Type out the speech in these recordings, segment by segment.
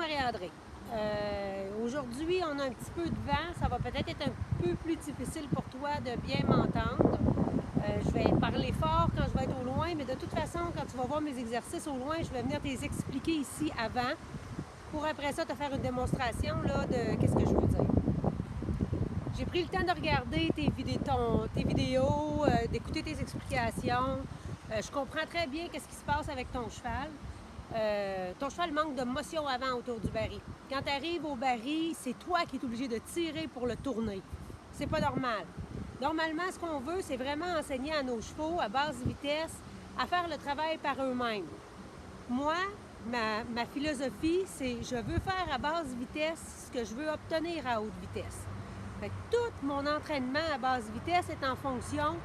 Marie-André. Aujourd'hui, on a un petit peu de vent. Ça va peut-être être un peu plus difficile pour toi de bien m'entendre. Je vais parler fort quand je vais être au loin, mais de toute façon, quand tu vas voir mes exercices au loin, je vais venir te les expliquer ici avant pour après ça te faire une démonstration là, de qu'est-ce que je veux dire. J'ai pris le temps de regarder tes vidéos, d'écouter tes explications. Je comprends très bien qu'est-ce qui se passe avec ton cheval. Ton cheval manque de motion avant autour du baril. Quand tu arrives au baril, c'est toi qui es obligé de tirer pour le tourner. C'est pas normal. Normalement, ce qu'on veut, c'est vraiment enseigner à nos chevaux, à basse vitesse, à faire le travail par eux-mêmes. Moi, ma philosophie, c'est je veux faire à basse vitesse ce que je veux obtenir à haute vitesse. Fait que tout mon entraînement à basse vitesse est en fonction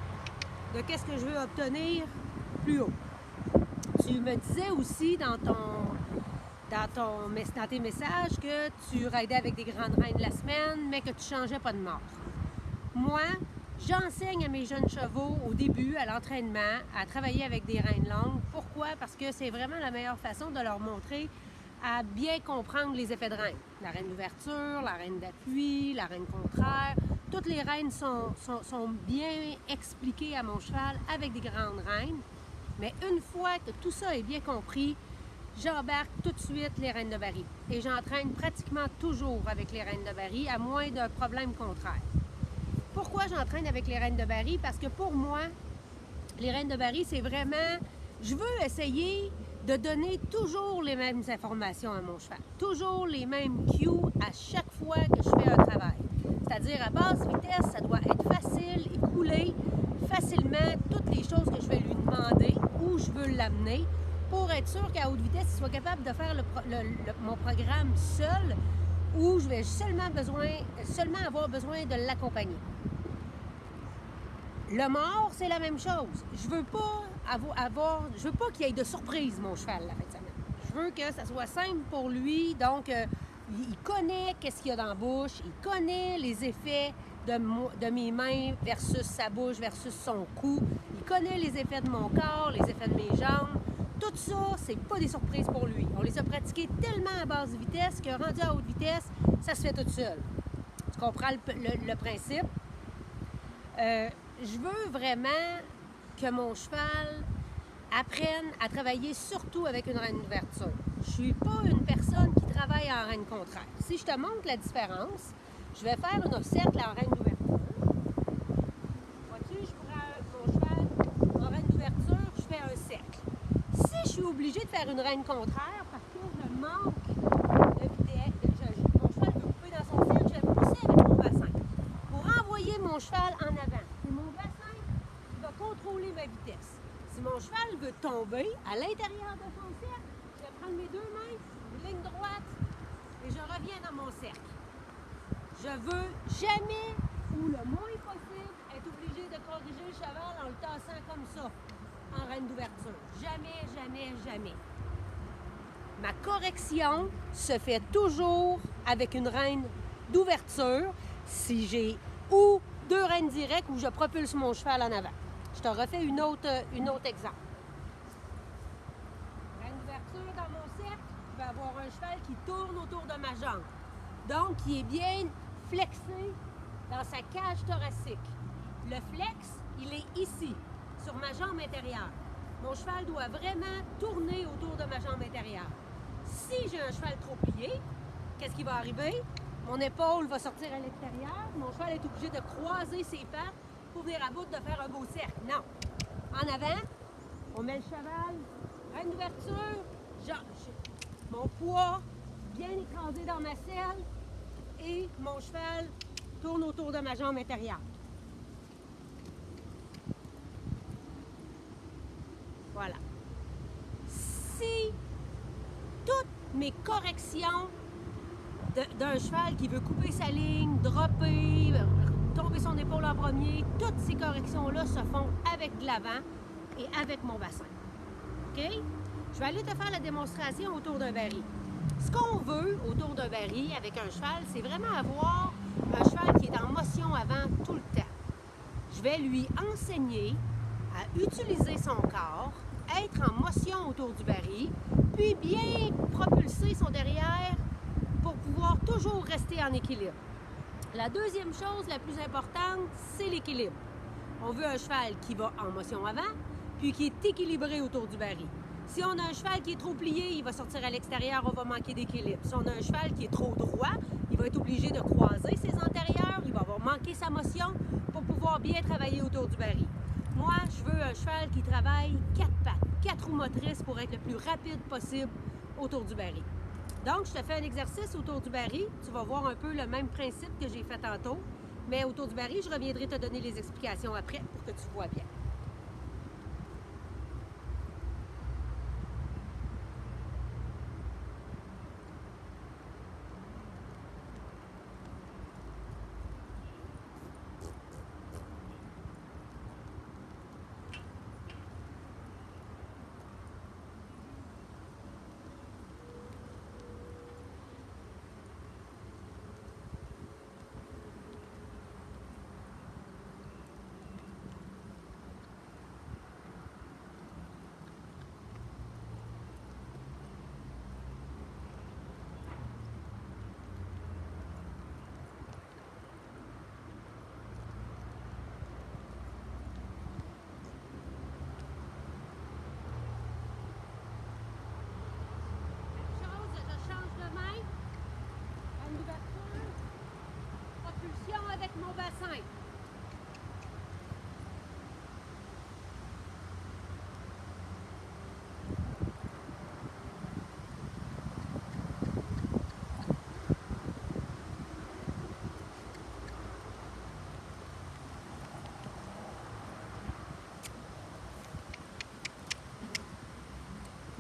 de qu'est-ce que je veux obtenir plus haut. Tu me disais aussi dans tes messages que tu raidais avec des grandes reines la semaine, mais que tu ne changeais pas de mort. Moi, j'enseigne à mes jeunes chevaux au début, à l'entraînement, à travailler avec des reines longues. Pourquoi? Parce que c'est vraiment la meilleure façon de leur montrer à bien comprendre les effets de reine. La reine d'ouverture, la reine d'appui, la reine contraire. Toutes les reines sont bien expliquées à mon cheval avec des grandes reines. Mais une fois que tout ça est bien compris, j'embarque tout de suite les reines de baril. Et j'entraîne pratiquement toujours avec les reines de baril, à moins d'un problème contraire. Pourquoi j'entraîne avec les reines de baril? Parce que pour moi, les reines de baril, c'est vraiment... Je veux essayer de donner toujours les mêmes informations à mon cheval. Toujours les mêmes cues à chaque fois que je fais un travail. C'est-à-dire, à basse vitesse, ça doit être facile et couler facilement toutes les choses que je vais lui demander, où je veux l'amener, pour être sûr qu'à haute vitesse, il soit capable de faire mon programme seul, où je vais seulement avoir besoin de l'accompagner. Le mort, c'est la même chose. Je veux pas je veux pas qu'il y ait de surprise, mon cheval, la fin de semaine. Je veux que ça soit simple pour lui, donc il connaît qu'est-ce qu'il y a dans la bouche, il connaît les effets de mes mains versus sa bouche versus son cou, il connaît les effets de mon corps, les effets de mes jambes. Tout ça, c'est pas des surprises pour lui. On les a pratiqués tellement à basse vitesse que rendu à haute vitesse, ça se fait tout seul. Tu comprends le principe? Je veux vraiment que mon cheval apprenne à travailler surtout avec une reine d'ouverture. Je ne suis pas une personne qui travaille en reine contraire. Si je te montre la différence, je vais faire un cercle en reine d'ouverture. Vois-tu, je prends mon cheval en reine d'ouverture, je fais un cercle. Si je suis obligée de faire une reine contraire parce que je manque de vitesse, mon cheval veut couper dans son cercle, je vais pousser avec mon bassin pour envoyer mon cheval en avant. C'est mon bassin qui va contrôler ma vitesse. Si mon cheval veut tomber à l'intérieur de son cercle, je vais prendre mes deux mains, une ligne droite, et je reviens dans mon cercle. Je veux jamais, ou le moins possible, être obligée de corriger le cheval en le tassant comme ça, en reine d'ouverture. Jamais, jamais, jamais. Ma correction se fait toujours avec une reine d'ouverture si j'ai ou deux reines directes ou je propulse mon cheval en avant. Je te refais une autre exemple. Reine d'ouverture dans mon cercle, je vais avoir un cheval qui tourne autour de ma jambe. Donc, qui est bien flexé dans sa cage thoracique. Le flex, il est ici, sur ma jambe intérieure. Mon cheval doit vraiment tourner autour de ma jambe intérieure. Si j'ai un cheval trop plié, qu'est-ce qui va arriver? Mon épaule va sortir à l'extérieur. Mon cheval est obligé de croiser ses pattes pour venir à bout de faire un beau cercle. Non. En avant, on met le cheval, reine d'ouverture, mon poids bien écrasé dans ma selle et mon cheval tourne autour de ma jambe intérieure. Voilà. Si toutes mes corrections d'un cheval qui veut couper sa ligne, dropper, tomber son épaule en premier, toutes ces corrections-là se font avec de l'avant et avec mon bassin. OK? Je vais aller te faire la démonstration autour d'un baril. Ce qu'on veut autour d'un baril avec un cheval, c'est vraiment avoir un cheval qui est en motion avant tout le temps. Je vais lui enseigner à utiliser son corps, être en motion autour du baril, puis bien propulser son derrière devoir toujours rester en équilibre. La deuxième chose la plus importante, c'est l'équilibre. On veut un cheval qui va en motion avant, puis qui est équilibré autour du baril. Si on a un cheval qui est trop plié, il va sortir à l'extérieur, on va manquer d'équilibre. Si on a un cheval qui est trop droit, il va être obligé de croiser ses antérieurs, il va avoir manqué sa motion pour pouvoir bien travailler autour du baril. Moi, je veux un cheval qui travaille 4 pattes, 4 roues motrices pour être le plus rapide possible autour du baril. Donc, je te fais un exercice autour du baril. Tu vas voir un peu le même principe que j'ai fait tantôt, mais autour du baril, je reviendrai te donner les explications après pour que tu vois bien. Avec mon bassin.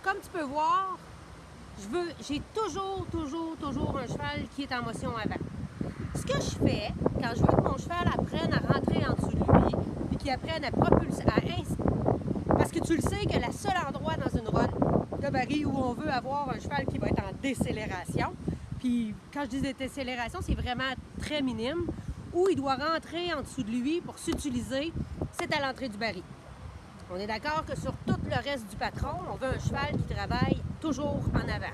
Comme tu peux voir, j'ai toujours un cheval qui est en motion avant. Ce que je fais, quand je veux que mon cheval apprenne à rentrer en dessous de lui, puis qu'il apprenne à propulser, parce que tu le sais que le seul endroit dans une route de baril où on veut avoir un cheval qui va être en décélération, puis quand je dis décélération, c'est vraiment très minime, où il doit rentrer en dessous de lui pour s'utiliser, c'est à l'entrée du baril. On est d'accord que sur tout le reste du patron, on veut un cheval qui travaille toujours en avant.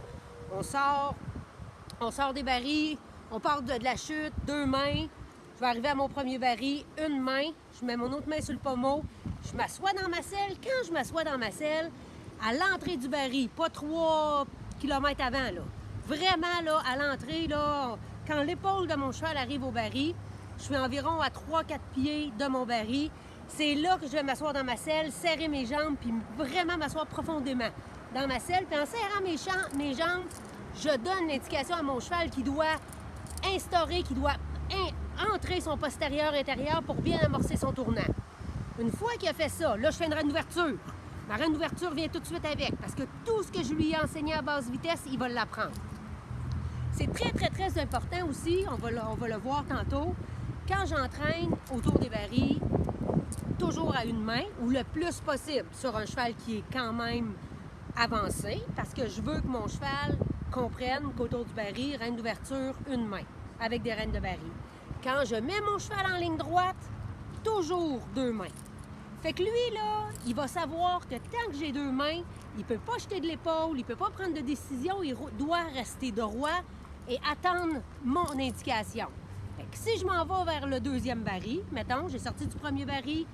On sort des barils, on part de la chute, 2 mains. Je vais arriver à mon premier baril, 1 main. Je mets mon autre main sur le pommeau. Je m'assois dans ma selle. Quand je m'assois dans ma selle, à l'entrée du baril, pas 3 km avant, là. Vraiment, là, à l'entrée, là, quand l'épaule de mon cheval arrive au baril, je suis environ à 3-4 pieds de mon baril. C'est là que je vais m'asseoir dans ma selle, serrer mes jambes, puis vraiment m'asseoir profondément dans ma selle. Puis en serrant mes jambes, je donne l'indication à mon cheval qui doit entrer son postérieur intérieur pour bien amorcer son tournant. Une fois qu'il a fait ça, là, je fais une reine d'ouverture. Ma reine d'ouverture vient tout de suite avec, parce que tout ce que je lui ai enseigné à basse vitesse, il va l'apprendre. C'est très important aussi, on va le voir tantôt, quand j'entraîne autour des barils, toujours à 1 main, ou le plus possible sur un cheval qui est quand même avancé, parce que je veux que mon cheval comprenne qu'autour du baril, reine d'ouverture, 1 main, avec des rênes de baril. Quand je mets mon cheval en ligne droite, toujours 2 mains. Fait que lui, là, il va savoir que tant que j'ai 2 mains, il ne peut pas jeter de l'épaule, il ne peut pas prendre de décision, il doit rester droit et attendre mon indication. Fait que si je m'en vais vers le 2e baril, mettons, j'ai sorti du premier baril,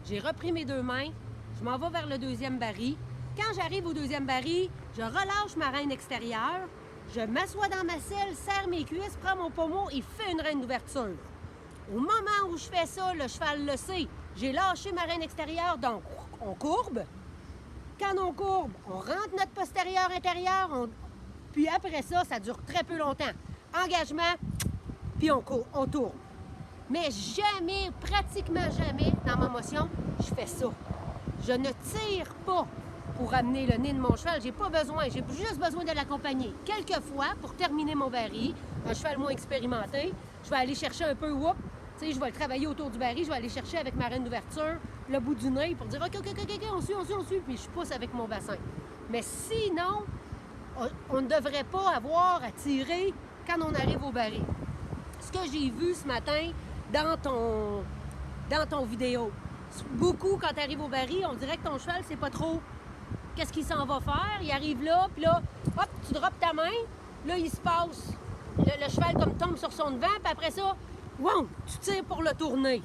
j'ai repris mes 2 mains, je m'en vais vers le 2e baril. Quand j'arrive au 2e baril, je relâche ma reine extérieure, je m'assois dans ma selle, serre mes cuisses, prends mon pommeau et fais une reine d'ouverture. Au moment où je fais ça, le cheval le sait. J'ai lâché ma reine extérieure, donc on courbe. Quand on courbe, on rentre notre postérieur intérieur, puis après ça, ça dure très peu longtemps. Engagement, puis on tourne. Mais jamais, pratiquement jamais, dans ma motion, je fais ça. Je ne tire pas pour amener le nez de mon cheval. J'ai pas besoin, j'ai juste besoin de l'accompagner. Quelquefois, pour terminer mon baril, un cheval moins expérimenté, je vais aller chercher un peu, je vais le travailler autour du baril, je vais aller chercher avec ma reine d'ouverture le bout du nez pour dire OK, on suit, puis je pousse avec mon bassin. Mais sinon, on ne devrait pas avoir à tirer quand on arrive au baril. Ce que j'ai vu ce matin dans ton vidéo, beaucoup quand tu arrives au baril, on dirait que ton cheval, c'est pas trop qu'est-ce qu'il s'en va faire. Il arrive là, puis là, hop, tu droppes ta main, là, il se passe le cheval comme tombe sur son devant, puis après ça, wow, tu tires pour le tourner.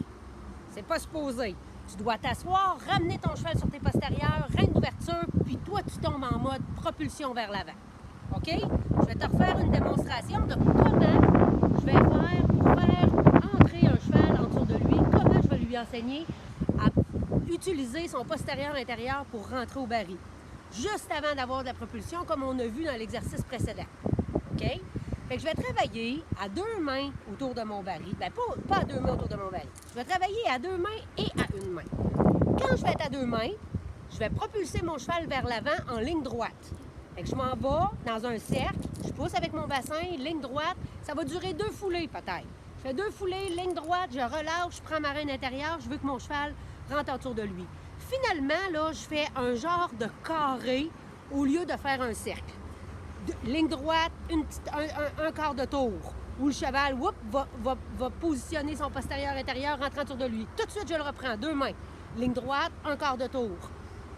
C'est pas supposé. Tu dois t'asseoir, ramener ton cheval sur tes postérieurs, reine d'ouverture, puis toi, tu tombes en mode propulsion vers l'avant. OK? Je vais te refaire une démonstration de comment je vais faire pour faire entrer un cheval en dessous de lui, comment je vais lui enseigner à utiliser son postérieur intérieur pour rentrer au baril. Juste avant d'avoir de la propulsion, comme on a vu dans l'exercice précédent. OK? Fait que je vais travailler à deux mains autour de mon baril. Bien, pas à deux mains autour de mon baril. Je vais travailler à deux mains et à une main. Quand je vais être à deux mains, je vais propulser mon cheval vers l'avant en ligne droite. Fait que je m'en vais dans un cercle, je pousse avec mon bassin, ligne droite. Ça va durer 2 foulées peut-être. Je fais 2 foulées, ligne droite, je relâche, je prends ma reine intérieure, je veux que mon cheval rentre autour de lui. Finalement, là, je fais un genre de carré au lieu de faire un cercle. Ligne droite, un quart de tour, où le cheval va positionner son postérieur intérieur, rentrant autour de lui. Tout de suite, je le reprends, deux mains. Ligne droite, un quart de tour.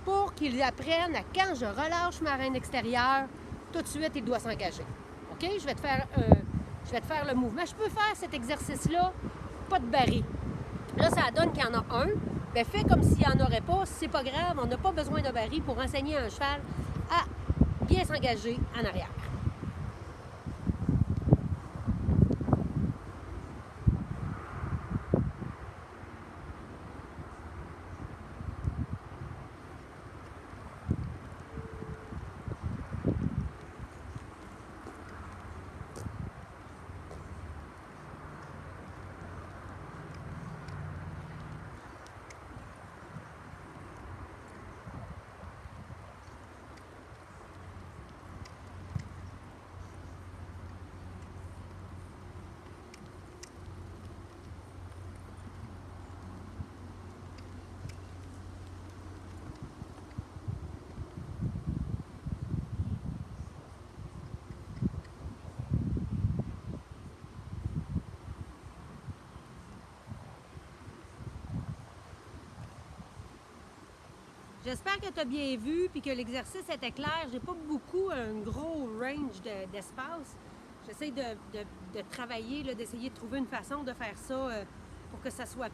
Pour qu'ils apprennent à quand je relâche ma reine extérieure, tout de suite, il doit s'engager. OK? Je vais te faire le mouvement. Je peux faire cet exercice-là, pas de baril. Là, ça donne qu'il y en a un. Bien, fais comme s'il n'y en aurait pas. C'est pas grave, on n'a pas besoin de baril pour enseigner à un cheval à bien s'engager en arrière. J'espère que tu as bien vu et que l'exercice était clair. J'ai pas un gros range d'espace. J'essaie de travailler, d'essayer de trouver une façon de faire ça pour que ça soit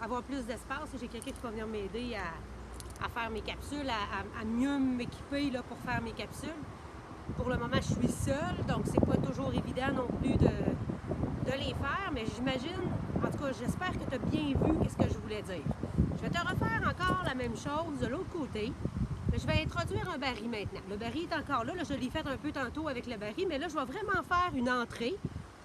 avoir plus d'espace. J'ai quelqu'un qui va venir m'aider à faire mes capsules, à mieux m'équiper pour faire mes capsules. Pour le moment, je suis seule, donc c'est pas toujours évident non plus de les faire, mais j'imagine, en tout cas, j'espère que tu as bien vu ce que je voulais dire. Je vais te refaire encore la même chose de l'autre côté. Mais je vais introduire un baril maintenant. Le baril est encore là. Je l'ai fait un peu tantôt avec le baril, mais là, je vais vraiment faire une entrée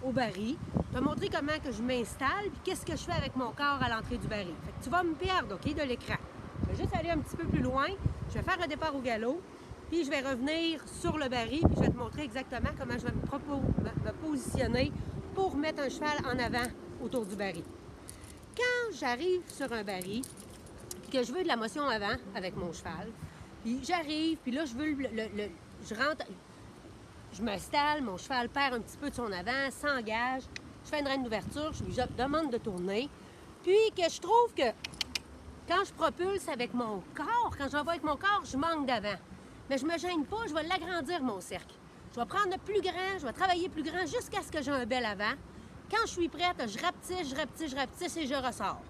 au baril, te montrer comment que je m'installe puis qu'est-ce que je fais avec mon corps à l'entrée du baril. Fait que tu vas me perdre, OK, de l'écran. Je vais juste aller un petit peu plus loin. Je vais faire un départ au galop, puis je vais revenir sur le baril, puis je vais te montrer exactement comment je vais me positionner pour mettre un cheval en avant autour du baril. Quand j'arrive sur un baril, que je veux de la motion avant avec mon cheval, puis j'arrive, puis là, je veux je rentre, je m'installe, mon cheval perd un petit peu de son avant, s'engage, je fais une reine d'ouverture, je lui demande de tourner, puis que je trouve que quand je propulse avec mon corps, quand j'envoie avec mon corps, je manque d'avant. Mais je me gêne pas, je vais l'agrandir, mon cercle. Je vais prendre le plus grand, je vais travailler plus grand jusqu'à ce que j'ai un bel avant. Quand je suis prête, je rapetisse et je ressors.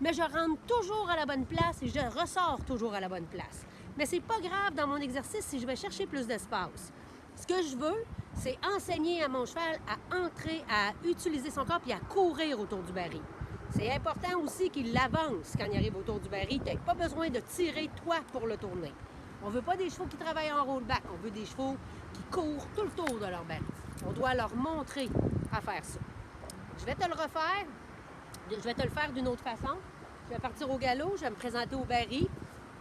Mais je rentre toujours à la bonne place et je ressors toujours à la bonne place. Mais c'est pas grave dans mon exercice si je vais chercher plus d'espace. Ce que je veux, c'est enseigner à mon cheval à entrer, à utiliser son corps puis à courir autour du baril. C'est important aussi qu'il avance quand il arrive autour du baril. Tu n'as pas besoin de tirer toi pour le tourner. On ne veut pas des chevaux qui travaillent en rollback. On veut des chevaux qui courent tout le tour de leur baril. On doit leur montrer à faire ça. Je vais te le refaire. Je vais te le faire d'une autre façon. Je vais partir au galop, je vais me présenter au baril,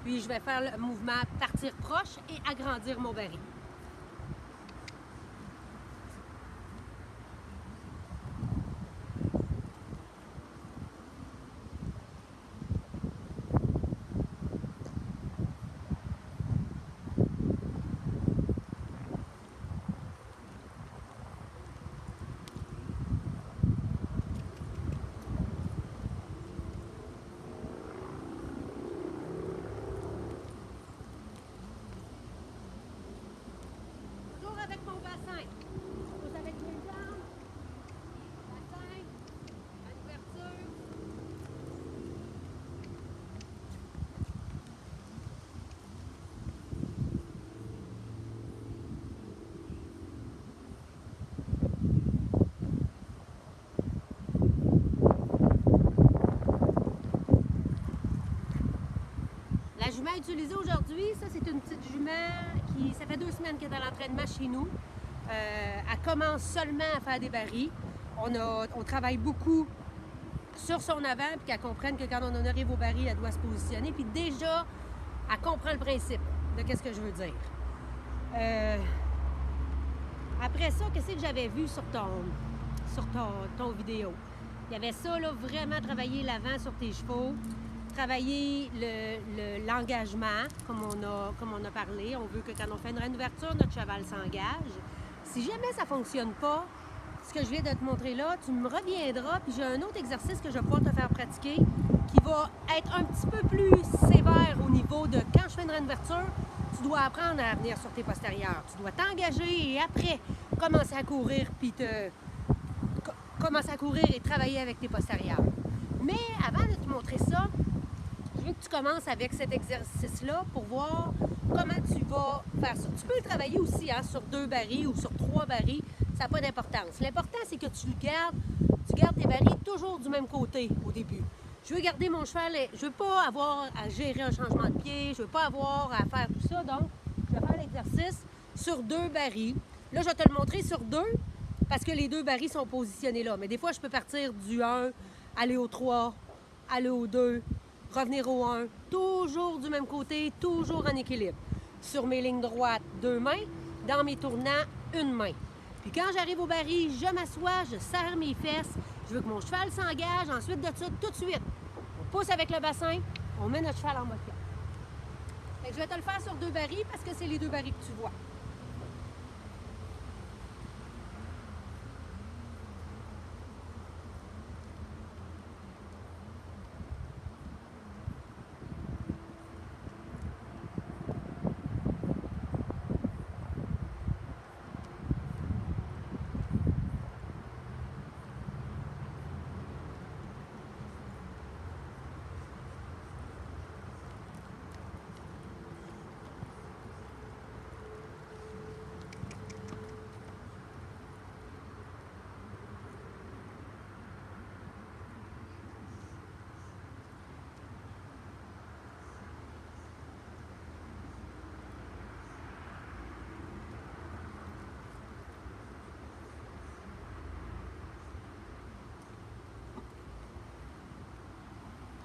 puis je vais faire le mouvement partir proche et agrandir mon baril. Avec mon bassin. Je pose avec mes utiliser aujourd'hui, ça c'est une petite jument ça fait 2 semaines qu'elle est à l'entraînement chez nous. Elle commence seulement à faire des barils. On travaille beaucoup sur son avant, puis qu'elle comprenne que quand on en arrive au baril, elle doit se positionner. Puis déjà, elle comprend le principe de qu'est-ce que je veux dire. Après ça, qu'est-ce que j'avais vu sur ton vidéo? Il y avait ça, là, vraiment travailler l'avant sur tes chevaux, travailler l'engagement, comme on a parlé. On veut que quand on fait une reine d'ouverture, notre cheval s'engage. Si jamais ça ne fonctionne pas, ce que je viens de te montrer là, tu me reviendras, puis j'ai un autre exercice que je vais pouvoir te faire pratiquer qui va être un petit peu plus sévère au niveau de quand je fais une reine d'ouverture, tu dois apprendre à venir sur tes postérieurs. Tu dois t'engager et après commencer à courir, puis commencer à courir et travailler avec tes postérieurs. Mais avant de te montrer ça, je veux que tu commences avec cet exercice-là pour voir comment tu vas faire ça. Tu peux le travailler aussi sur 2 barils ou sur 3 barils, ça n'a pas d'importance. L'important, c'est que tu gardes tes barils toujours du même côté au début. Je veux garder mon cheval, je veux pas avoir à gérer un changement de pied, je veux pas avoir à faire tout ça, donc je vais faire l'exercice sur 2 barils. Là, je vais te le montrer sur 2 parce que les 2 barils sont positionnés là. Mais des fois, je peux partir du 1, aller au 3, aller au 2, revenir au 1, toujours du même côté, toujours en équilibre. Sur mes lignes droites, 2 mains, dans mes tournants, 1 main. Puis quand j'arrive au baril, je m'assois, je serre mes fesses, je veux que mon cheval s'engage, ensuite de ça, tout de suite, on pousse avec le bassin, on met notre cheval en motion. Fait que je vais te le faire sur 2 barils parce que c'est les 2 barils que tu vois.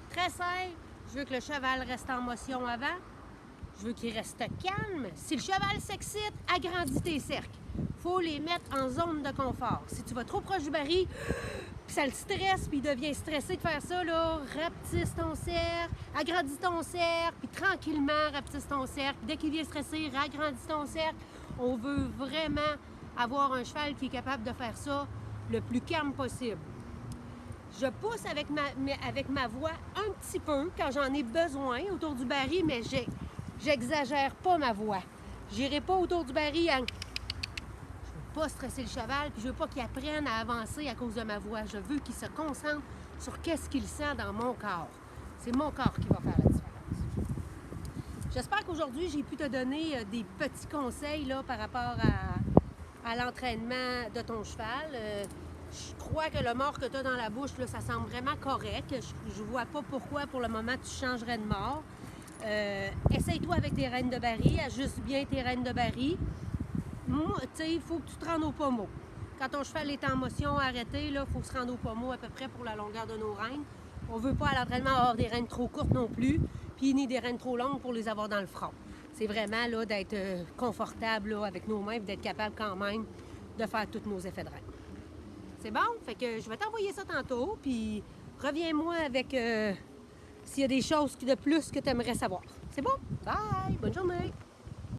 Très simple, je veux que le cheval reste en motion avant, je veux qu'il reste calme. Si le cheval s'excite, agrandis tes cercles. Il faut les mettre en zone de confort. Si tu vas trop proche du baril, puis ça le stresse, puis il devient stressé de faire ça, là, rapetisse ton cercle, agrandis ton cercle, puis tranquillement rapetisse ton cercle. Dès qu'il vient stressé, ragrandis ton cercle. On veut vraiment avoir un cheval qui est capable de faire ça le plus calme possible. Je pousse avec ma voix un petit peu quand j'en ai besoin autour du baril, mais j'exagère pas ma voix. J'irai pas autour du baril à... Je veux pas stresser le cheval, puis je veux pas qu'il apprenne à avancer à cause de ma voix. Je veux qu'il se concentre sur qu'est-ce qu'il sent dans mon corps. C'est mon corps qui va faire la différence. J'espère qu'aujourd'hui, j'ai pu te donner des petits conseils là, par rapport à l'entraînement de ton cheval. Je crois que le mort que tu as dans la bouche, là, ça semble vraiment correct. Je ne vois pas pourquoi, pour le moment, tu changerais de mort. Essaye-toi avec tes rênes de baril. Ajuste bien tes rênes de baril. Moi, tu sais, il faut que tu te rendes au pommeau. Quand ton cheval est en motion arrêté, il faut se rendre au pommeau à peu près pour la longueur de nos rênes. On ne veut pas à l'entraînement avoir des rênes trop courtes non plus, puis ni des rênes trop longues pour les avoir dans le front. C'est vraiment là, d'être confortable là, avec nos mains et d'être capable quand même de faire tous nos effets de reine. C'est bon? Fait que je vais t'envoyer ça tantôt, puis reviens-moi avec s'il y a des choses de plus que tu aimerais savoir. C'est bon? Bye! Bonne journée!